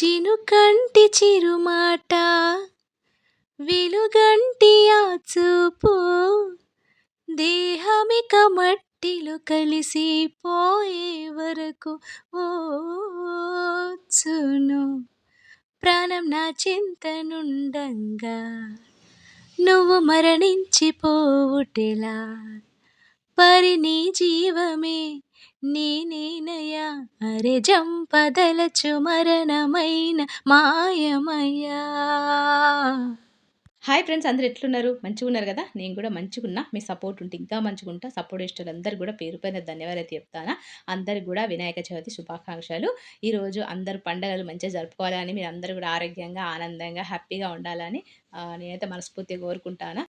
చినుకంటి చిరుమాట వెలుగంటి ఆ చూపు దేహమిక మట్టిలో కలిసిపోయే వరకు ఓ చూను ప్రాణం నా చింతనుండంగా నువ్వు మరణించిపోవుటెలా పరి నీ జీవమే నేనేనయ్యా అరె జంపదలచు మరణమైన మాయమయ్యా. హాయ్ ఫ్రెండ్స్, అందరూ ఎట్లున్నారు? మంచిగున్నారు కదా? నేను కూడా మంచిగున్నా. మీ సపోర్ట్ ఉంటే ఇంకా మంచిగుంటా. సపోర్ట్ ఇష్టలందరూ కూడా పేరు పైన ధన్యవాదాలు చెప్తాను. అందరికి కూడా వినాయక చవితి శుభాకాంక్షలు. ఈరోజు అందరూ పండగలు మంచిగా జరుపుకోవాలని, మీరు అందరూ కూడా ఆరోగ్యంగా, ఆనందంగా, హ్యాపీగా ఉండాలని నేనైతే మనస్ఫూర్తిగా కోరుకుంటాను.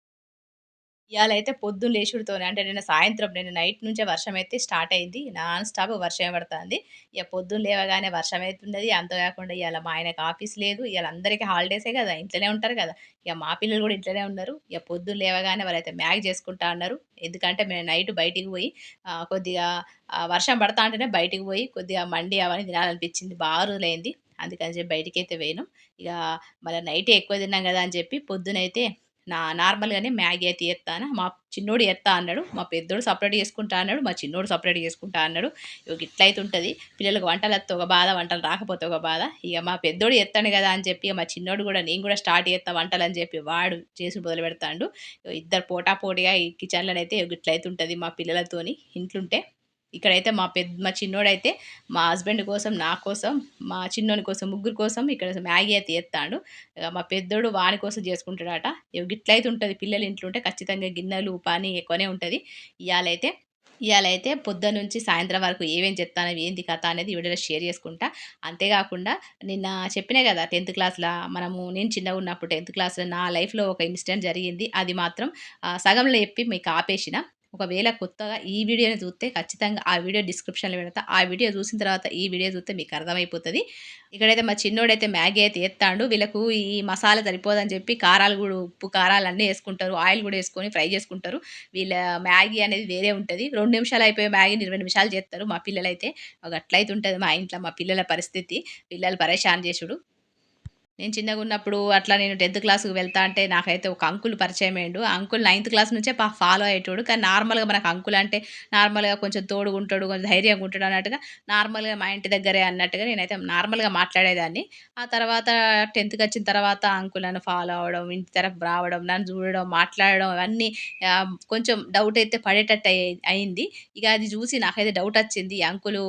ఇయాలైతే పొద్దున్న లేచుడుతోనే అంటే నిన్న నైట్ నుంచే వర్షమైతే స్టార్ట్ అయింది. నాన్ స్టాప్ వర్షమే పడతాంది. ఇగ పొద్దున్న లేవగానే వర్షమైతున్నది. అంతే కాకుండా ఇయాల మా ఆయనకి ఆఫీస్ లేదు. ఇయాల అందరికీ హాలిడేసే కదా! ఇంట్లోనే ఉంటారు కదా! ఇగ మా పిల్లలు కూడా ఇంట్లోనే ఉన్నారు. ఇగ పొద్దున్న లేవగానే వాళ్ళైతే మ్యాగీ చేసుకుంటా అన్నారు. ఎందుకంటే మేము నైట్ బయటికి పోయి కొద్దిగా వర్షం పడతా ఉంటేనే బయటికి పోయి కొద్దిగా మండి అవన్నీ తినాలనిపించింది. బాగా రోజులైంది. అందుకని చెప్పి బయటికైతే పోయినాం. ఇగ మళ్ళా నైటే ఎక్కువ తిన్నాం కదా అని చెప్పి పొద్దునైతే నార్మల్‌గానే మ్యాగీ అయితే చేత్తాను. మా చిన్నోడు చేత్తా అన్నాడు. మా పెద్దోడు సెపరేట్ చేసుకుంటా అన్నాడు. మా చిన్నోడు సెపరేట్ చేసుకుంటా అన్నాడు. ఇగ ఇట్లయితే ఉంటది. పిల్లలకు వంటలొత్తే ఒక బాధ, వంటలు రాకపోతే ఒక బాధ. ఇగ మా పెద్దోడు చేత్తాండు కదా అని చెప్పి మా చిన్నోడు కూడా నేను కూడా స్టార్ట్ చేత్తా వంటలని చెప్పి వాడు చేసుడు మొదలుపెడతాండు. ఇద్దరు పోటాపోటీగా ఈ కిచెన్‌లోనైతే ఇట్లయితే ఉంటది మా పిల్లలతోని ఇంట్లుంటే. ఇక్కడైతే మా చిన్నోడైతే మా హస్బెండ్ కోసం, నా కోసం, మా చిన్నోని కోసం ముగ్గురు కోసం ఇక్కడ మ్యాగీ అయితే చేత్తాండు. మా పెద్దోడు వాని కోసం చేసుకుంటాడట. గిట్లయితే ఉంటది పిల్లలు ఇంట్లుంటే ఖచ్చితంగా గిన్నెలు పని ఎక్కువనే ఉంటది. ఇయాలైతే ఇయాలైతే పొద్దున్నుంచి సాయంత్రం వరకు ఏమేం చెప్తాను, ఏంది కథ అనేది ఈ వీడియోలో షేర్ చేసుకుంటా. అంతేకాకుండా నిన్న చెప్పినా కదా 10థ్ క్లాస్‌ల నేను చిన్నగున్నప్పుడు 10థ్ క్లాస్‌లో నా లైఫ్‌లో ఒక ఇన్సిడెంట్ జరిగింది. అది మాత్రం సగంలో చెప్పి మీకు ఆపేసిన. ఒకవేళ కొత్తగా ఈ వీడియోని చూస్తే ఖచ్చితంగా ఆ వీడియో డిస్క్రిప్షన్‌లో పెడతా. ఆ వీడియో చూసిన తర్వాత ఈ వీడియో చూస్తే మీకు అర్థమైపోతది. ఇక్కడైతే మా చిన్నోడైతే మ్యాగీ అయితే ఎత్తాండు. వీళ్ళకు ఈ మసాలా సరిపోదని చెప్పి కారాలు గూడా ఉప్పు, కారాలు అన్నీ యేసుకుంటారు. ఆయిల్ గూడా యేసుకొని ఫ్రై చేసుకుంటారు. వీళ్ళ మ్యాగీ అనేది వేరే ఉంటది. 2 నిమిషాలు అయిపోయే మ్యాగీని 20 నిమిషాలు చేత్తరు మా పిల్లలైతే. గట్లయితే ఉంటది మా ఇంట్లో మా పిల్లల పరిస్థితి. పిల్లలు పరేషాన్ చేసుడు. నేను చిన్నగున్నప్పుడు అట్లా నేను 10థ్ క్లాస్‌కి వెళ్తా అంటే నాకైతే ఒక అంకుల్ పరిచయమయ్యిండు. ఆ అంకుల్ 9థ్ క్లాస్ నుంచే ఫాలో అయ్యేటోడు. కానీ నార్మల్‌గా మనకు అంకుల్ అంటే నార్మల్‌గా కొంచెం తోడుగుంటాడు, కొంచెం ధైర్యంగా ఉంటాడు అన్నట్టుగా నార్మల్‌గా మా ఇంటి దగ్గరే అన్నట్టుగా నేనైతే నార్మల్‌గా మాట్లాడేదాన్ని. ఆ తర్వాత 10థ్‌కొచ్చిన తర్వాత అంకుల్ నన్ను ఫాలో అవ్వడం, ఇంటి తరపు రావడం, నన్ను చూడడం, మాట్లాడడం అవన్నీ కొంచెం డౌట్ అయితే పడేటట్టు అయింది. ఇక అది చూసి నాకైతే డౌటొచ్చింది. ఈ అంకులు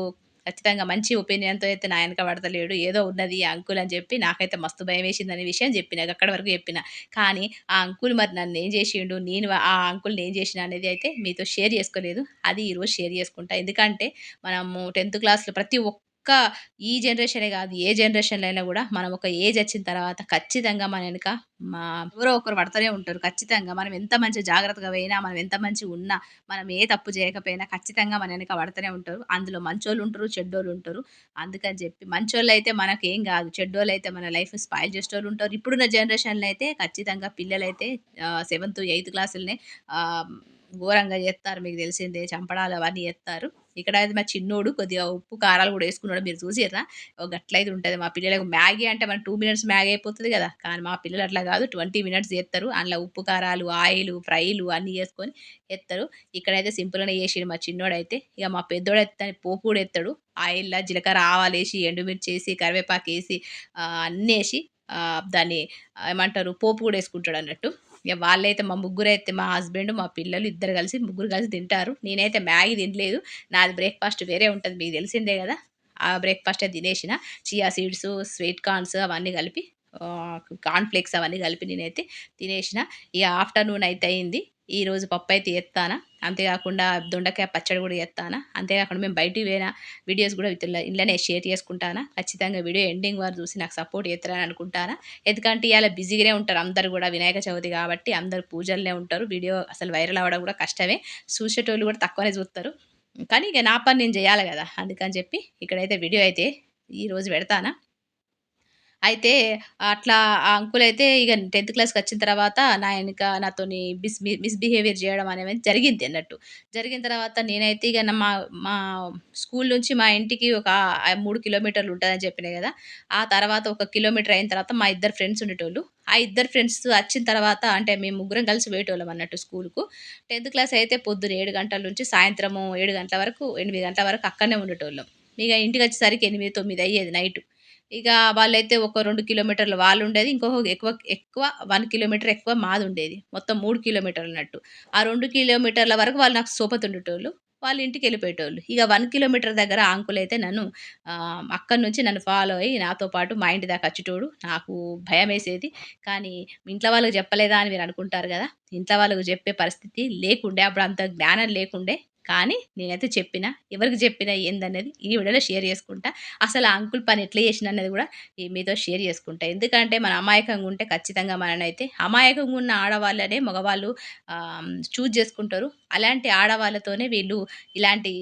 ఖచ్చితంగా మంచి ఒపీనియన్‌తో అయితే నా ఎనక పడతలేడు. ఏదో ఉన్నది ఈ అంకుల్ అని చెప్పి నాకైతే మస్తు భయమేసిందనే విషయం చెప్పిన. అక్కడి వరకు చెప్పిన. కానీ ఆ అంకుల్ మరి నన్నేం చేసిండు, నేను ఆ అంకుల్‌ని ఏం చేసినా అనేది అయితే మీతో షేర్ చేసుకోలేదు. అది ఈరోజు షేర్ చేసుకుంటా. ఎందుకంటే మనము 10థ్ క్లాస్‌లో ప్రతి ఒక్క ఈ జనరేషనే కాదు, ఏ జనరేషన్‌లో అయినా కూడా మనం ఒక ఏజ్ వచ్చిన తర్వాత ఖచ్చితంగా మన ఎనక మా ఎవరో ఒకరు పడతనే ఉంటారు. ఖచ్చితంగా మనం ఎంత మంచి జాగ్రత్తగా పోయినా, మనం ఎంత మంచిగున్నా, మనం ఏ తప్పు చేయకపోయినా ఖచ్చితంగా మన ఎనక పడతనే ఉంటారు. అందులో మంచోళ్ళుంటరు, చెడ్డోళ్ళుంటరు. అందుకని చెప్పి మంచోళ్ళైతే మనకేం గాదు. చెడ్డోళ్ళైతే మన లైఫ్ స్పాయిల్ చేసేటోళ్ళుంటారు. ఇప్పుడున్న జనరేషన్‌లో అయితే ఖచ్చితంగా పిల్లలైతే 7థ్, 8థ్ క్లాసులనే ఆహ్, ఘోరంగా చేత్తారు. మీకు తెలిసిందే చంపడాలు అవన్నీ చేత్తారు. ఇక్కడ అయితే మా చిన్నోడు కొద్దిగా ఉప్పు, కారాలు గూడా యేసుకున్నాడు. మీరు చూసిర్రా? గట్లయితే ఉంటది. మా పిల్లలకు మ్యాగీ అంటే మన 2 మినిట్స్ మ్యాగీ అయిపోతది గదా! కానీ మా పిల్లలు అట్లా గాదు. 20 మినిట్స్ జేత్తరు. అందులో ఉప్పు, కారాలు, ఆయిలు, ఫ్రైలు అన్నీ యేసుకొని ఎత్తరు. ఇక్కడైతే సింపుల్‌గానే చేసిండు మా చిన్నోడైతే. ఇక మా పెద్దోడైతే దానికి పోపు కూడా ఎత్తడు. ఆయిల్‌ల జీలకర్ర, ఆవాలేసి, ఎండుమిర్చేసి, కరివేపాకేసి అన్నేసి దాన్ని ఏమంటారు పోపు కూడా యేసుకుంటాడన్నట్టు. ఇక వాళ్ళైతే మా హస్బెండ్, మా పిల్లలు ఇద్దరు కలిసి ముగ్గురు కలిసి తింటారు. నేనైతే మ్యాగీ తినలేదు. నాది బ్రేక్‌ఫాస్ట్ వేరే ఉంటది. మీకు తెలిసిందే గదా! ఆ బ్రేక్‌ఫాస్టే తినేసిన. చియా సీడ్సు, స్వీట్ కార్న్స్ అవన్నీ కలిపి కార్న్ ఫ్లేక్స్ అవన్నీ కలిపి నేనైతే తినేసిన. ఇగ ఆఫ్టర్‌నూన్ అయితే అయింది. ఈరోజు పప్పయితే చేత్తాన. అంతేకాకుండా దొండకాయ పచ్చడి గూడా చేత్తాన. అంతేకాకుండా మేము బయటికి పోయిన వీడియోస్ గూడా ఇండ్లనే షేర్ చేసుకుంటాన. ఖచ్చితంగా వీడియో ఎండింగ్ వరకు చూసి నాకు సపోర్ట్ చేత్తరని అనుకుంటాన. ఎందుకంటే ఇయాల బిజీగానే ఉంటారు అందరూ గూడా. వినాయక చవితి కాబట్టి అందరూ పూజల్నే ఉంటారు. వీడియో అసలు వైరల్ అవ్వడం గూడా కష్టమే. చూసేటోళ్ళు గూడా తక్కువనే చూత్తరు. కానీ ఇక నా పని నేను జేయాలి గదా! అందుకని చెప్పి ఇక్కడైతే వీడియో అయితే ఈరోజు పెడతాన. అయితే అట్లా ఆ అంకులయితే ఇగ 10థ్ క్లాస్‌కొచ్చిన తర్వాత నా ఎనక నాతోని మిస్‌బిహేవియర్ జేయడం అనేది జరిగింది అన్నట్టు. జరిగిన తర్వాత నేనైతే ఇగ మా మా స్కూల్ నుంచి మా ఇంటికి ఒక 3 కిలోమీటర్లు ఉంటదని చెప్పినా గదా! ఆ తర్వాత ఒక కిలోమీటర్ అయిన తర్వాత మా ఇద్దరు ఫ్రెండ్స్ ఉండేటోళ్ళు. ఆ ఇద్దరు ఫ్రెండ్స్ వచ్చిన తర్వాత అంటే మేము ముగ్గురం కలిసి పోయేటోళ్ళం అన్నట్టు స్కూలుకు. 10థ్ క్లాస్ అయితే పొద్దున 7 గంటల నుంచి సాయంత్రము 7 గంటల వరకు, 8 గంటల వరకు అక్కడనే ఉండేటోళ్ళం. ఇగ ఇంటికొచ్చేసరికి 8, 9 అయ్యేది నైటు. ఇక వాళ్ళైతే ఒక 2 కిలోమీటర్లు వాళ్ళుండేది. ఎక్కువ 1 కిలోమీటర్ ఎక్కువ మాదుండేది. మొత్తం 3 కిలోమీటర్లన్నట్టు. ఆ 2 కిలోమీటర్ల వరకు వాళ్ళు నాకు సోపతుండేటోళ్ళు. వాళ్ళ ఇంటికెళ్ళిపోయేటోళ్ళు. ఇక 1 కిలోమీటర్ దగ్గర ఆ అంకులయితే నన్ను అక్కడి నుంచి నన్ను ఫాలో అయ్యి నాతో పాటు మా ఇంటి దాకా వచ్చేటోడు. నాకు భయమేసేది. కానీ ఇంట్లో వాళ్ళకి చెప్పలేదా అని మీరనుకుంటారు గదా! ఇంట్లో వాళ్ళకి చెప్పే పరిస్థితి లేకుండే. అప్పుడు అంత జ్ఞానం లేకుండే. కానీ నేనైతే చెప్పినా. ఎవరికి చెప్పినా ఏందనేది ఈ వీడియోలో షేర్ చేసుకుంటా. అసలు ఆ అంకుల్ పని ఎట్లా చేసిండనేది గూడా మీతో షేర్ చేసుకుంటా. ఎందుకంటే మనం అమాయకంగా ఉంటే ఖచ్చితంగా మననైతే అమాయకంగా ఉన్న ఆడవాళ్ళనే మగవాళ్ళు చూజ్ చేసుకుంటారు. అలాంటి ఆడవాళ్ళతోనే వీళ్ళు ఇలాంటి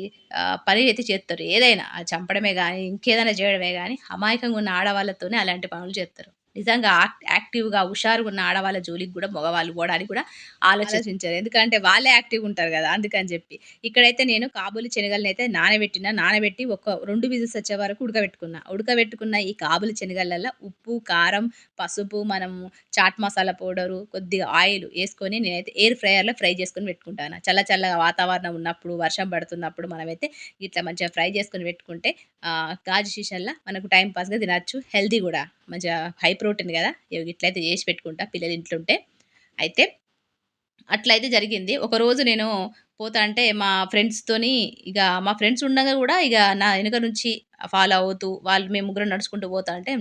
పని అయితే చేత్తరు. ఏదైనా చంపడమే గాని, ఇంకేదైనా జేయడమే గాని అమాయకంగా ఉన్న ఆడవాళ్ళతోనే అలాంటి పనులు చేత్తరు. నిజంగా యాక్టివ్‌గా, హుషారుగా ఉన్న ఆడవాళ్ళ జోలికి గూడా మగవాళ్ళు పోడానికి కూడా ఆలోచించరు. ఎందుకంటే వాళ్ళే యాక్టివ్‌గా ఉంటారు గదా! అందుకని జెప్పి. ఇక్కడైతే నేను కాబూలి శనగలనైతే నానబెట్టిన. నానబెట్టి ఒక 2 విజిల్స్ వచ్చే వరకు ఉడకబెట్టుకున్నా. ఉడకబెట్టుకున్న ఈ కాబూలి శనగలల్ల ఉప్పు, కారం, పసుపు, మనము చాట్ మసాలా పౌడరు, కొద్దిగా ఆయిల్ యేసుకొని నేనైతే ఎయిర్ ఫ్రైయర్‌లో ఫ్రై చేసుకొని పెట్టుకుంటాను. చల్ల చల్లగా వాతావరణం ఉన్నప్పుడు, వర్షం పడుతున్నప్పుడు మనమైతే ఇట్లా మంచిగా ఫ్రై చేసుకొని పెట్టుకుంటే గాజు సీసాల్లో మనకు టైమ్ పాస్‌గా తినచ్చు. హెల్తీ గూడా. మంచిగా హై ప్రోటీన్ గదా! ఇగో ఇట్లయితే జేసి పెట్టుకుంటా పిల్లలు ఇంట్లుంటే. అయితే అట్లయితే జరిగింది. ఒకరోజు నేను పోతాంటే మా ఫ్రెండ్స్‌తోని ఇగ మా ఫ్రెండ్స్ ఉండంగా గూడా ఇగ నా ఎనక నుంచి ఫాలో అవుతూ మేము ముగ్గురం నడుచుకుంటూ పోతాంటే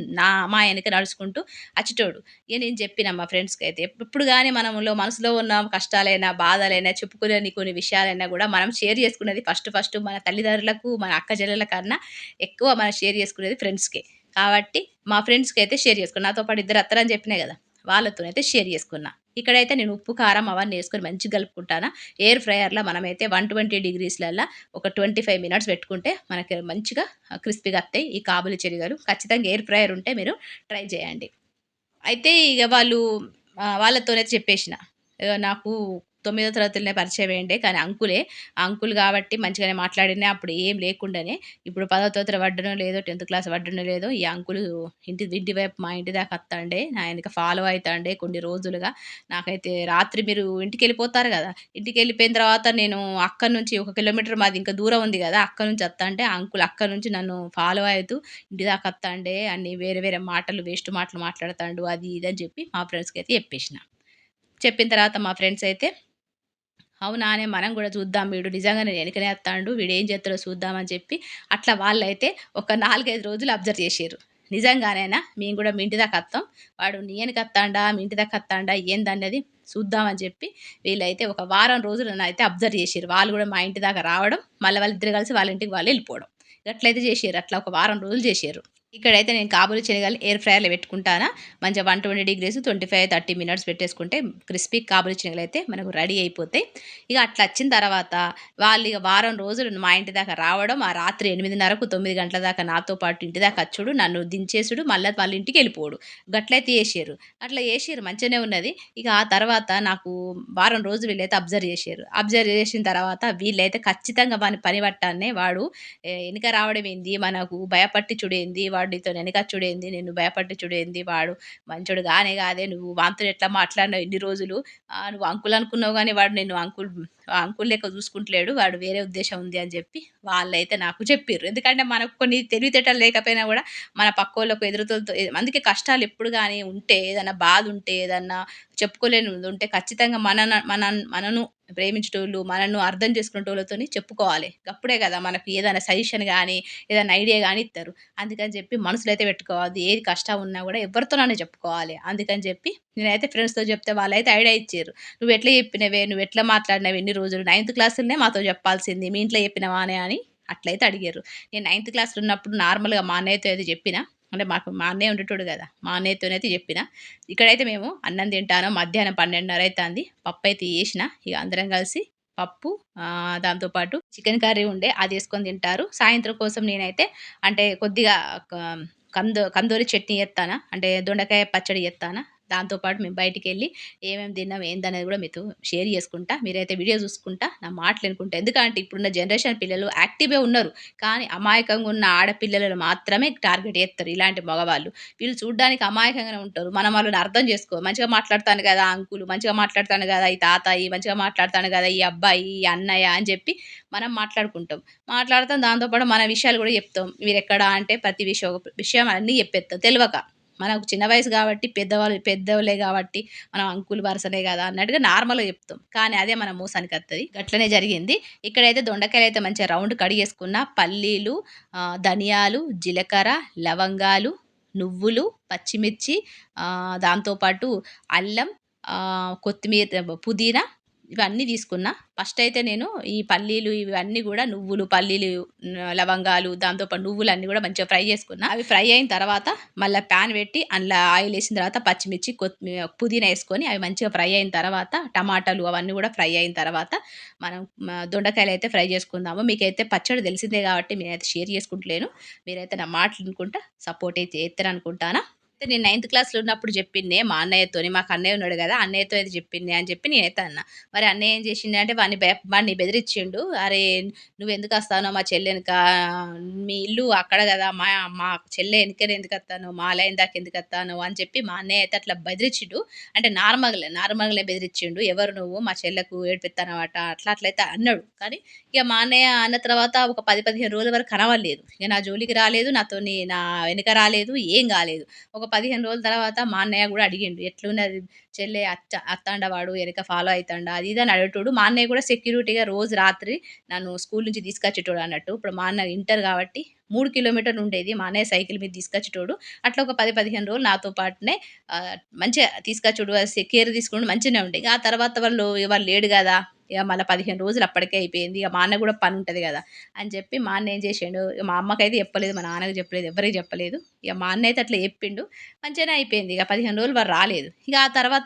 మా ఎనక నడుచుకుంటూ అచ్చేటోడు. ఇగ నేను చెప్పిన మా ఫ్రెండ్స్‌కైతే ఎప్పుడు గాని మనసులో ఉన్న కష్టాలైనా, బాధలైనా, చెప్పుకోలేని కొన్ని విషయాలైనా గూడా మనం షేర్ చేసుకునేది ఫస్ట్ మన తల్లిదండ్రులకు, మన అక్క చెల్లెల కన్నా ఎక్కువ మనం షేర్ చేసుకునేది ఫ్రెండ్స్‌కే. కాబట్టి మా ఫ్రెండ్స్‌కైతే షేర్ చేసుకున్నా. నాతో పాటు ఇద్దరు అత్తరని చెప్పినా గదా! వాళ్ళతోనైతే షేర్ చేసుకున్నా. ఇక్కడైతే నేను ఉప్పు, కారం అవన్నీ యేసుకొని మంచిగా కలుపుకుంటానా. ఎయిర్ ఫ్రైయర్‌లో మనమైతే 120 డిగ్రీస్‌లల్ల ఒక 25 మినిట్స్ పెట్టుకుంటే మనకి మంచిగా క్రిస్పీగా అత్తయి ఈ కాబూలి శనగలు. ఖచ్చితంగా ఎయిర్ ఫ్రైయర్ ఉంటే మీరు ట్రై చేయండి. అయితే ఇగ వాళ్ళతోనైతే చెప్పేషిన. నాకు తొమ్మిదో తరగతిలోనే పరిచయమయ్యిండే. కానీ అంకులే. ఆ అంకుల్ గాబట్టి మంచిగానే మాట్లాడిన. అప్పుడు ఏం లేకుండానే. ఇప్పుడు 10వ తరగతి పడ్డనో లేదో, 10థ్ క్లాస్ పడ్డనో లేదో, ఈ అంకులు ఇంటి వైపు మా ఇంటి దాకా వత్తాండే. నా ఎనక ఫాలో అయితాండే కొన్ని రోజులుగా. నాకైతే రాత్రి మీరు ఇంటికెళ్ళిపోతారు గదా! ఇంటికెళ్ళిపోయిన తర్వాత నేను అక్కడి నుంచి ఒక కిలోమీటర్ మాది ఇంకా దూరం ఉంది గదా! అక్కడి నుంచి వత్తాంటే ఆ అంకుల్ అక్కడి నుంచి నన్ను ఫాలో అయితూ ఇంటి దాకా వత్తాండే అన్ని వేరే వేరే మాటలు వేస్ట్ మాటలు మాట్లాడతాండు. అది ఇది అని చెప్పి మా ఫ్రెండ్స్‌కైతే చెప్పేషిన. చెప్పిన తర్వాత మా ఫ్రెండ్స్ అయితే అవునానే మనం గూడా చూద్దాం వీడు నిజంగానే ఎనకనే వత్తాండు. వీడేం చేత్తాడో చూద్దాం అని చెప్పి అట్లా వాళ్ళైతే ఒక 4, 5 రోజులు అబ్జర్వ్ చేషిర్రు. నిజంగానేనా మేము గూడా మీ ఇంటి దాకా వత్తాం. వాడు నీ ఎనక వత్తాండా? మీ ఇంటి దాకా వత్తాండా? ఏందన్నది చూద్దాం అని చెప్పి వీళ్ళైతే ఒక వారం రోజులు నన్నయితే అబ్జర్వ్ చేషిర్రు. వాళ్ళు గూడా మా ఇంటి దాకా రావడం, మళ్ళా వాళ్ళిద్దరు కలిసి వాళ్ళ ఇంటికి వాళ్ళు ఎళ్ళిపోవడం. గట్లయితే చేషిర్రు. అట్లా ఒక వారం రోజులు చేషిర్రు. ఇక్కడైతే నేను కాబూలి శనగలు ఎయిర్ ఫ్రైయర్‌లో పెట్టుకుంటానా. మంచిగా 120 డిగ్రీస్ 25, 30 మినిట్స్ పెట్టేసుకుంటే క్రిస్పీ కాబూలి శనగలైతే మనకు రెడీ అయిపోతాయి. ఇగ అట్లా వచ్చిన తర్వాత వాళ్ళు ఇగ వారం రోజులు మా ఇంటి దాకా రావడం, ఆ రాత్రి 8:30కు 9 గంటల దాకా నాతో పాటు ఇంటి దాకా వచ్చుడు, నన్ను దించేసుడు, మళ్ళా వాళ్ళ ఇంటికెళ్ళిపోవుడు. గట్లయితే చేషిర్రు. అట్లా చేషిర్రు మంచిగానే ఉన్నది. ఇక ఆ తర్వాత నాకు వారం రోజులు వీళ్ళైతే అబ్జర్వ్ చేషిర్రు. అబ్జర్వ్ చేసిన తర్వాత వీళ్ళైతే ఖచ్చితంగా వాని పని పట్టాన్నే వాడు ఎనక రావడమేంది, మనకు భయపట్టిచ్చుడేంది, వాడు నీతోని ఎనకచ్చుడేంది, నిన్ను భయపట్టిచ్చుడేంది, వాడు మంచోడు గానే గాదే, నువ్వు వానితోని ఎట్లా మాట్లాడినావు ఇన్ని రోజులు, నువ్వు అంకుల్ అనుకున్నావు గానీ వాడు నిన్ను అంకుల్ లెక్క చూసుకుంటలేడు, వాడు వేరే ఉద్దేశ్యం ఉంది అని జెప్పి వాళ్ళైతే నాకు చెప్పిర్రు. ఎందుకంటే మనకు కొన్ని తెలివితేటలు లేకపోయినా గూడా మన పక్కోళ్ళకు ఎదురుతోలుతో అందుకే కష్టాలు ఎప్పుడు గాని ఉంటే, ఏదన్నా బాధుంటే, ఏదన్నా చెప్పుకోలేనిది ఉంటే ఖచ్చితంగా మనను ప్రేమించేటోళ్ళు, మనను అర్థం చేసుకునేటోళ్ళతోని చెప్పుకోవాలి. అప్పుడే గదా! మనకు ఏదైనా సజెషన్ గాని, ఏదైనా ఐడియా గాని ఇత్తరు. అందుకని చెప్పి మనసులో అయితే పెట్టుకోవద్దు. ఏది కష్టం ఉన్నా గూడా ఎవరితోనైనా చెప్పుకోవాలి. అందుకని చెప్పి నేనైతే ఫ్రెండ్స్‌తో చెప్తే వాళ్ళైతే ఐడియా ఇచ్చిర్రు. "నువ్వెట్లా చెప్పినవే? నువ్వెట్లా మాట్లాడినవు ఇన్ని రోజులు? నైన్త్ క్లాస్‌లోనే మాతో చెప్పాల్సింది. మీ ఇంట్లో చెప్పినవానే" అని అట్లయితే అడిగిర్రు. నేను నైన్త్ క్లాస్‌లో ఉన్నప్పుడు నార్మల్‌గా మా అన్నయ్యతో అయితే చెప్పినా. అంటే మా అన్నయ్య ఉండేటోడు గదా! మా అన్నయ్యతోనైతే చెప్పిన. ఇక్కడైతే మేము అన్నం తింటానం. మధ్యాహ్నం 12:30 అయితాంది. పప్పయితే చేషిన. ఇగ అందరం కలిసి పప్పు దాంతో పాటు చికెన్ కర్రీ ఉండే అదేసుకొని తింటారు. సాయంత్రం కోసం నేనైతే అంటే కొద్దిగా క కందూరి చట్నీ చేత్తానా, అంటే దొండకాయ పచ్చడి చేత్తానా. దాంతో పాటు మేము బయటికెళ్ళి ఏమేమి తిన్నాం ఏందనేది గూడా మీతో షేర్ చేసుకుంటా. మీరైతే వీడియో చూసుకుంటా, నా మాటలు ఇనుకుంటా. ఎందుకంటే ఇప్పుడున్న జనరేషన్ పిల్లలు యాక్టివే ఉన్నారు. కానీ అమాయకంగా ఉన్న ఆడపిల్లలను మాత్రమే టార్గెట్ చేత్తరు ఇలాంటి మగవాళ్ళు. వీళ్ళు చూడ్డానికి అమాయకంగానే ఉంటారు. మనం వాళ్ళని అర్థం చేసుకో. మంచిగా మాట్లాడతాను గదా అంకులు, మంచిగా మాట్లాడతాను గదా ఈ తాతయ్య, మంచిగా మాట్లాడతాను గదా ఈ అబ్బాయి, ఈ అన్నయ్య అని చెప్పి మనం మాట్లాడుకుంటాం. మాట్లాడతాం, దాంతో పాటు మన విషయాలు గూడా చెప్తాం. మీరెక్కడ అంటే ప్రతి విషయం అన్నీ చెప్పేత్తాం తెలవక. మనకు చిన్న వయసు గాబట్టి పెద్దోళ్ళే గాబట్టి మనం అంకుల్ వరుసనే గదా అన్నట్టుగా నార్మల్‌గా చెప్తాం. కానీ అదే మన మోసానికత్తది. గట్లనే జరిగింది. ఇక్కడైతే దొండకాయలైతే మంచిగా రౌండ్ కడిగేసుకున్న, పల్లీలు, ధనియాలు, జీలకర్ర, లవంగాలు, నువ్వులు, పచ్చిమిర్చి, దాంతో పాటు అల్లం, కొత్తిమీర, పుదీనా ఇవన్నీ తీసుకున్నా. ఫస్టయితే నేను ఈ పల్లీలు ఇవన్నీ గూడా నువ్వులు, పల్లీలు, లవంగాలు, దాంతో పాటు నువ్వులన్నీ గూడా మంచిగా ఫ్రై చేసుకున్నా. అవి ఫ్రై అయిన తర్వాత మళ్ళా ప్యాన్ పెట్టి అందులో ఆయిలేసిన తర్వాత పచ్చిమిర్చి, పుదీనా యేసుకొని అవి మంచిగా ఫ్రై అయిన తర్వాత టమాటాలు అవన్నీ గూడా ఫ్రై అయిన తర్వాత మనం దొండకాయలైతే ఫ్రై చేసుకుందాము. మీకైతే పచ్చడి తెలిసిందే కాబట్టి నేనైతే షేర్ చేసుకుంటలేను. మీరైతే నా మాటలు ఇనుకుంటా సపోర్ట్ అయితే చేత్తరనుకుంటానా. అయితే నేను నైన్త్ క్లాస్‌లో ఉన్నప్పుడు జెప్పిందే మా అన్నయ్యతోని. మాకు అన్నయ్య ఉన్నాడు గదా! అన్నయ్యతో అయితే జెప్పింది అని జెప్పి నేనైతే అన్నా. మరి అన్నయ్య ఏం జేశిండంటే వాడిని బెదిరిచ్చిండు. "అరే! నువ్వెందుకస్తానవు మా చెల్లె ఎనక? మీ ఇల్లు అక్కడ గదా! మా మా చెల్లె ఎనకనే ఎందుకత్తన్నావు? మా లైన్ దాకా ఎందుకత్తన్నావు?" అని చెప్పి మా అన్నయ్య అయితే అట్లా బెదిరిచ్చిండు. అంటే నార్మల్‌గానే బెదిరిచ్చిండు. "ఎవరు నువ్వు? మా చెల్లెకు ఏడిపిత్తన్నవట" అట్లయితే అన్నాడు. కానీ ఇగ మా అన్నయ్య అన్న తర్వాత ఒక 10, 15 రోజుల వరకు కనవడలేదు. ఇగ నా జోలికి రాలేదు. నా వెనక రాలేదు. ఏం గాలేదు. ఒక 15 రోజుల తర్వాత మా అన్నయ్య గూడా అడిగిండు. "ఎట్లున్నది చెల్లె అత్తాండా వాడు ఎనక ఫాలో అయితాండా?" అది ఇది అని అడిగేటోడు. మా అన్నయ్య గూడా సెక్యూరిటీగా రోజు రాత్రి నన్ను స్కూల్ నుంచి తీసుకొచ్చేటోడు అన్నట్టు. ఇప్పుడు మా అన్న ఇంటర్ గాబట్టి 3 కిలోమీటర్లు ఉండేది. మా అన్నయ్య సైకిల్ మీద తీసుకొచ్చేటోడు. అట్లా ఒక 10, 15 రోజులు నాతో పాటునే మంచిగా తీసుకొచ్చుడు, కేర్ తీసుకునుడు మంచిగానే ఉండే. ఇగ ఆ తర్వాత వాళ్ళు లేడు గదా! ఇగ మళ్ళా 15 రోజులు అప్పటికే అయిపోయింది. ఇగ మా అన్నకి గూడా పనుంటది గదా! అని చెప్పి మా అన్న ఏం చేసిండు, మా అమ్మకైతే చెప్పలేదు, మా నాన్నకి చెప్పలేదు, ఎవ్వరికీ చెప్పలేదు. ఇగ మా అన్న అయితే అట్లా చెప్పిండు. మంచిగానే అయిపోయింది. ఇగ 15 రోజులు వాడు రాలేదు. ఇగ ఆ తర్వాత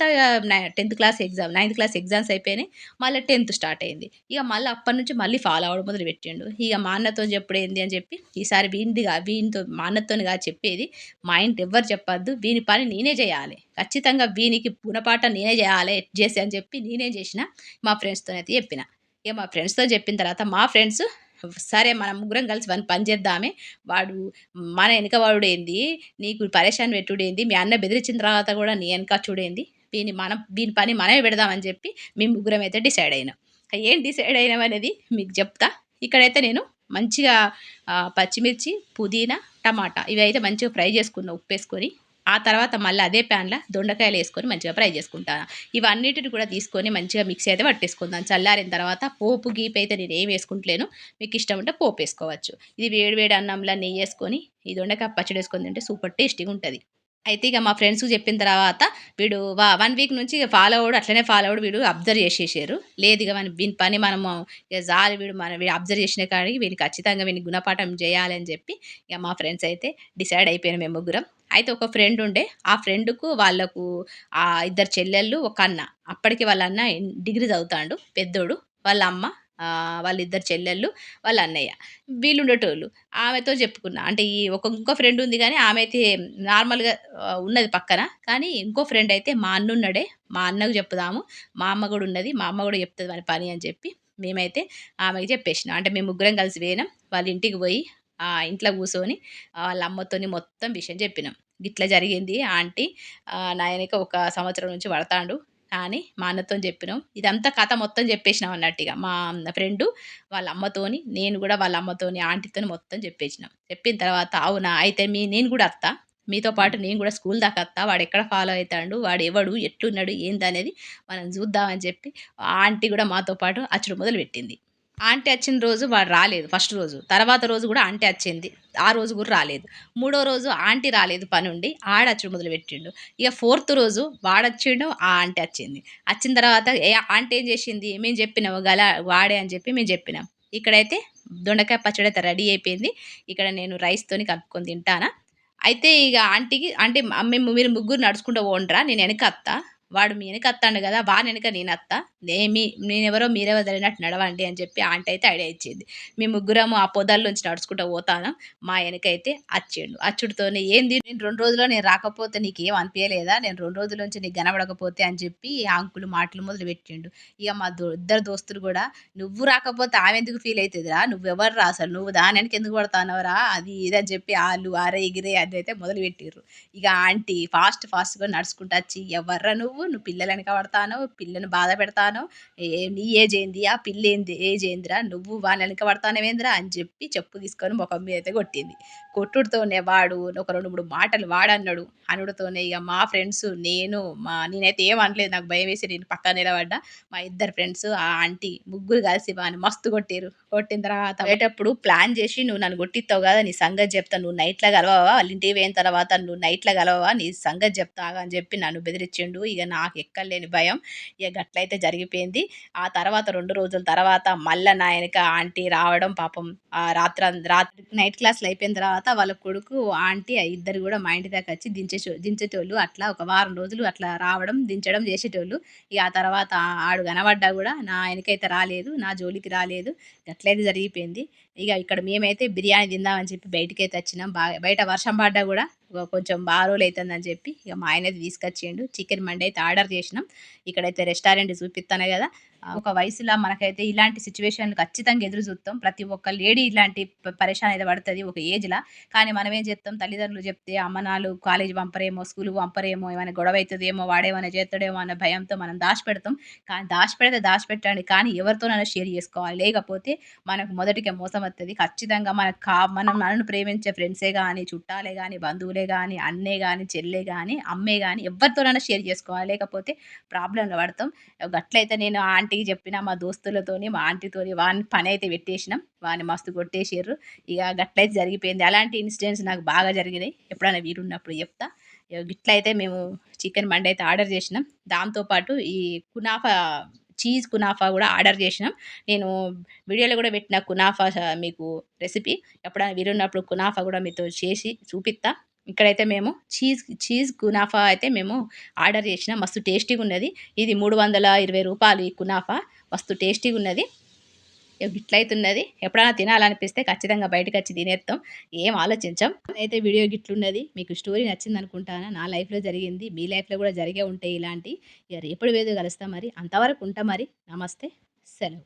10థ్ class exam, ninth class exams అయిపోయినాయి. మళ్ళా 10థ్ స్టార్ట్ అయింది. ఇగ మళ్ళీ అప్పటినుంచి మళ్ళీ ఫాలో అవ్వడం మొదలుపెట్టిండు. ఇగ మా అన్నతోని చెప్పుడు ఏంది అని చెప్పి ఈసారి వీనితో మా అన్నతోని కాదు చెప్పేది. మా ఇంట ఎవ్వరు చెప్పొద్దు. వీని పని నేనే చేయాలి. ఖచ్చితంగా వీనికి గుణపాఠం నేనే చేయాలి చేసి అని చెప్పి నేనేం చేసిన మా ఫ్రెండ్స్‌తోనైతే చెప్పిన. ఇగ మా ఫ్రెండ్స్‌తో చెప్పిన తర్వాత మా ఫ్రెండ్స్ సరే మనం ముగ్గురం కలిసి వాని పని చేద్దామే. వాడు మన ఎనక పడుడేంది, నీకు పరేషాన్ పెట్టుడేంది, మీ అన్న బెదిరించిన తర్వాత కూడా నీ ఎనక వచ్చుడేంది, వీని పని మనమే పెడదామని చెప్పి మేము ముగ్గురం అయితే డిసైడ్ అయినాం. ఏం డిసైడ్ అయినాం అనేది మీకు చెప్తా. ఇక్కడైతే నేను మంచిగా పచ్చిమిర్చి, పుదీనా, టమాటా ఇవైతే మంచిగా ఫ్రై చేసుకున్నా ఉప్పేసుకొని. ఆ తర్వాత మళ్ళీ అదే ప్యాన్‌ల దొండకాయలేసుకొని మంచిగా ఫ్రై చేసుకుంటాను. ఇవన్నిటిని కూడా తీసుకొని మంచిగా మిక్సీ అయితే పట్టేసుకుందాం. చల్లారిన తర్వాత పోపు గీపు అయితే నేనేమి వేసుకుంటలేను. మీకిష్టం ఉంటే పోపేసుకోవచ్చు. ఇది వేడి వేడి అన్నంలో నెయ్యేసుకొని ఈ దొండకాయ పచ్చడేసుకొని తింటే సూపర్ టేస్టీగుంటది. అయితే ఇగ మా ఫ్రెండ్స్‌కి చెప్పిన తర్వాత వీడు 1 వీక్ నుంచి ఫాలో అవ్వడు, అట్లనే ఫాలో అవ్వడు. వీడు అబ్జర్వ్ చేసేసారు. లేదు ఇగ వీని పని మనము ఇగ జాలు వీడు అబ్జర్వ్ చేసిన కాడికి వీనికి ఖచ్చితంగా వీనికి గుణపాఠం చేయాలి అని చెప్పి ఇగ మా ఫ్రెండ్స్ అయితే డిసైడ్ అయిపోయినాం మేము ముగ్గురం. అయితే ఒక ఫ్రెండ్ ఉండే. ఆ ఫ్రెండ్‌కు వాళ్ళకు ఇద్దరు చెల్లెళ్ళు, ఒక అన్న. అప్పటికి వాళ్ళ అన్న డిగ్రీ చదువుతాండు పెద్దోడు. వాళ్ళ అమ్మ, వాళ్ళిద్దరు చెల్లెళ్ళు, వాళ్ళ అన్నయ్య. వీళ్ళుండేటోళ్ళు. ఆమెతో చెప్పుకున్నా. అంటే ఇంకో ఫ్రెండ్ ఉంది గానీ ఆమె అయితే నార్మల్‌గా ఉన్నది పక్కన. కానీ ఇంకో ఫ్రెండ్ అయితే మా అన్నున్నడే. మా అన్నకు చెప్పుదాము. మా అమ్మ గూడా ఉన్నది. మా అమ్మ గూడా చెప్తది వాని పని అని చెప్పి మేమైతే ఆమెకి చెప్పేసినాం. అంటే మేము ముగ్గురం కలిసి పోయినాం. వాళ్ళ ఇంటికి పోయి ఇంట్లో కూసోని వాళ్ళ అమ్మతోని మొత్తం విషయం చెప్పినాం. గిట్ల జరిగింది ఆంటీ, నా ఎనక ఒక సంవత్సరం నుంచి పడతాండు అని మా అన్నతోని చెప్పినాం. ఇదంతా కథ మొత్తం చెప్పేసినాం అన్నట్టు మా ఫ్రెండు వాళ్ళ అమ్మతోని, నేను గూడా వాళ్ళ అమ్మతోని, ఆంటీతోని మొత్తం చెప్పేసినాం. చెప్పిన తర్వాత అవునా! అయితే నేను గూడా అత్తా. మీతో పాటు నేను గూడా స్కూల్ దాకా అత్తా. వాడెక్కడ ఫాలో అయితాండు, వాడెవడు, ఎట్లున్నడు, ఏందనేది మనం చూద్దాం అని చెప్పి ఆంటీ గూడా మాతో పాటు అచ్చుడు మొదలుపెట్టింది. ఆంటీ వచ్చిన రోజు వాడు రాలేదు ఫస్ట్ రోజు. తర్వాత రోజు గూడా ఆంటీ వచ్చింది. ఆ రోజు గూడా రాలేదు. మూడో రోజు ఆంటీ రాలేదు పనుండి. ఆడచ్చుడు మొదలుపెట్టిండు. ఇగ ఫోర్త్ రోజు వాడొచ్చిండు, ఆ ఆంటీ వచ్చింది. వచ్చిన తర్వాత ఆంటీ ఏం చేసింది, మేము చెప్పినాం వాడే అని చెప్పి మేము చెప్పినాం. ఇక్కడైతే దొండకాయ పచ్చడి అయితే రెడీ అయిపోయింది. ఇక్కడ నేను రైస్‌తోని కలుపుకొని తింటానా. అయితే ఇగ ఆంటీకి అంటే మీరు ముగ్గురు నడుచుకుంటూ పోండ్రా, నేను ఎనక అత్తా. వాడు మీ వెనక వత్తాండు కదా, వాని వెనక నేనత్తా, నేనెవరో మీరెవరో తెలియనట్టు నడవండి అని చెప్పి ఆంటీ అయితే ఐడియా ఇచ్చింది. మేము ముగ్గురము ఆ పొదల్లోంచి నడుచుకుంటూ పోతానం. మా వెనకైతే అచ్చిండు. అచ్చుడుతోనే ఏంది నేను 2 రోజుల్లో నేను రాకపోతే నీకేం అనిపియలేదా? నేను 2 రోజుల నుంచి నీకు కనపడకపోతే అని చెప్పి ఆ అంకుల్ మాటలు మొదలుపెట్టిండు. ఇక మా ఇద్దరు దోస్తులు కూడా నువ్వు రాకపోతే ఆమెందుకు ఫీల్ అయితదిరా? నువ్వెవర్రా అసలు? నువ్వు దాని వెనక ఎందుకు పడతాన్నవురా? అది ఇది అని చెప్పి ఆళ్ళు అరే గిరే అదైతే మొదలుపెట్టిర్రు. ఇక ఆంటీ ఫాస్ట్‌గా నడుచుకుంటూ వచ్చి "ఎవర్రా నువ్వు? నువ్వు పిల్లల వెనక పడతాన్నవు, పిల్లని బాధ పెడతాన్నవు. నీ ఏజ్ ఏంది? ఆ పిల్ల ఏజ్ ఏందిరా? నువ్వు వాని వెనక పడతాన్నవేందిరా?" అని చెప్పి చెప్పు తీసుకొని మొఖం మీద అయితే కొట్టింది. కొట్టుడుతోనే వాడు ఒక 2, 3 మాటలు వాడన్నాడు. అనుడుతోనే ఇక మా ఫ్రెండ్స్, నేనైతే ఏం అనలేదు. నాకు భయమేసి నేను పక్కన నిలబడ్డా. మా ఇద్దరు ఫ్రెండ్స్, ఆ ఆంటీ ముగ్గురు కలిసి వాడిని మస్తు కొట్టిర్రు. కొట్టిన తర్వాత పోయేటప్పుడు ప్లాన్ చేసి "నువ్వు నన్ను కొట్టిస్తావు కదా! నీ సంగతి చెప్తా. నువ్వు నైట్‌ల కలవవా? వాళ్ళ ఇంటికి పోయిన తర్వాత నువ్వు నైట్‌ల కలవవా? నీ సంగతి చెప్తా ఆగు" అని చెప్పి నన్ను బెదిరించిండు. ఇక నాకు ఎక్కడలేని భయం. ఇక గట్లయితే జరిగిపోయింది. ఆ తర్వాత 2 రోజుల తర్వాత మళ్ళా నా ఎనక ఆంటీ రావడం పాపం రాత్రి నైట్ క్లాస్‌లు అయిపోయిన తర్వాత వాళ్ళ కొడుకు, ఆంటీ ఇద్దరు గూడా మా ఇంటి దాకా వచ్చి దించేటోళ్ళు. అట్లా ఒక వారం రోజులు అట్లా రావడం, దించడం చేసేటోళ్ళు. ఇక ఆ తర్వాత ఆడు కనబడ్డా గూడా నా ఎనకైతే రాలేదు. నా జోలికి రాలేదు. గట్లయితే జరిగిపోయింది. ఇక ఇక్కడ మేమైతే బిర్యానీ తిందామని చెప్పి బయటికైతే వచ్చినాం. బయట వర్షం పడ్డా గూడా కొంచెం బాగా రోజులైతుందని చెప్పి ఇక మా ఆయనైతే తీసుకొచ్చిండు. చికెన్ మండి అయితే ఆర్డర్ చేసినాం. ఇక్కడైతే రెస్టారెంట్ చూపిస్తాను కదా! ఒక వయసులో మనకైతే ఇలాంటి సిట్యుయేషన్‌లు ఖచ్చితంగా ఎదురు చూస్తాం. ప్రతి ఒక్క లేడీ ఇలాంటి పరేషాన్ అయితే పడతది ఒక ఏజ్‌ల. కానీ మనం ఏం చేస్తాం, తల్లిదండ్రులు చెప్తే అమ్మనాలు కాలేజీ పంపరేమో, స్కూలుకి పంపరేమో, ఏమైనా గొడవ అయితదేమో, వాడేమైనా చేస్తాడేమో అన్న భయంతో మనం దాచిపెడతాం. కానీ దాచిపెడితే దాచిపెట్టండి, కానీ ఎవరితోనైనా షేర్ చేసుకోవాలి. లేకపోతే మనకు మొదటికే మోసం వత్తది. ఖచ్చితంగా మనల్ని ప్రేమించే ఫ్రెండ్సే గాని, చుట్టాలే గాని, బంధువులే గాని, అన్నే గాని, చెల్లె గాని, అమ్మే గాని ఎవ్వరితోనైనా షేర్ చేసుకోవాలి. లేకపోతే ప్రాబ్లమ్‌లో పడతాం. గట్లయితే నేను ఆంటీకి చెప్పిన, మా దోస్తులతోని, మా ఆంటీతోని వాని పనైతే పెట్టేసినాం. వాన్ని మస్తు కొట్టేసిర్రు. ఇగ గట్లయితే జరిగిపోయింది. అలాంటి ఇన్సిడెంట్స్ నాకు బాగా జరిగినాయి. ఎప్పుడైనా వీలున్నప్పుడు చెప్తా. ఇగ గిట్లయితే మేము చికెన్ మండి అయితే ఆర్డర్ చేసినాం. దాంతో పాటు ఈ కునాఫా, చీజ్ కునాఫా గూడా ఆర్డర్ చేసినాం. నేను వీడియోలో గూడా పెట్టిన కునాఫా మీకు రెసిపీ. ఎప్పుడైనా వీలున్నప్పుడు కునాఫా గూడా మీతో చేసి చూపిత్తా. ఇక్కడైతే మేము చీజ్ కునాఫా అయితే మేము ఆర్డర్ చేసినాం. మస్తు టేస్టీగున్నది. ఇది రూ. 320 ఈ కునాఫా. మస్తు టేస్టీగున్నది. గిట్లయితున్నది. ఎప్పుడైనా తినాలనిపిస్తే ఖచ్చితంగా బయటకొచ్చి తినేత్తాం. ఏం ఆలోచించం. అయితే వీడియో గిట్లున్నది. మీకు స్టోరీ నచ్చిందనుకుంటాను. నా లైఫ్‌లో జరిగింది. మీ లైఫ్‌లో గూడా జరిగే ఉంటాయి ఇలాంటియి. ఇగ రేపటి వీడియోలో కలుస్తా మరి. అంతవరకు ఉంటా మరి. నమస్తే. సెలవు.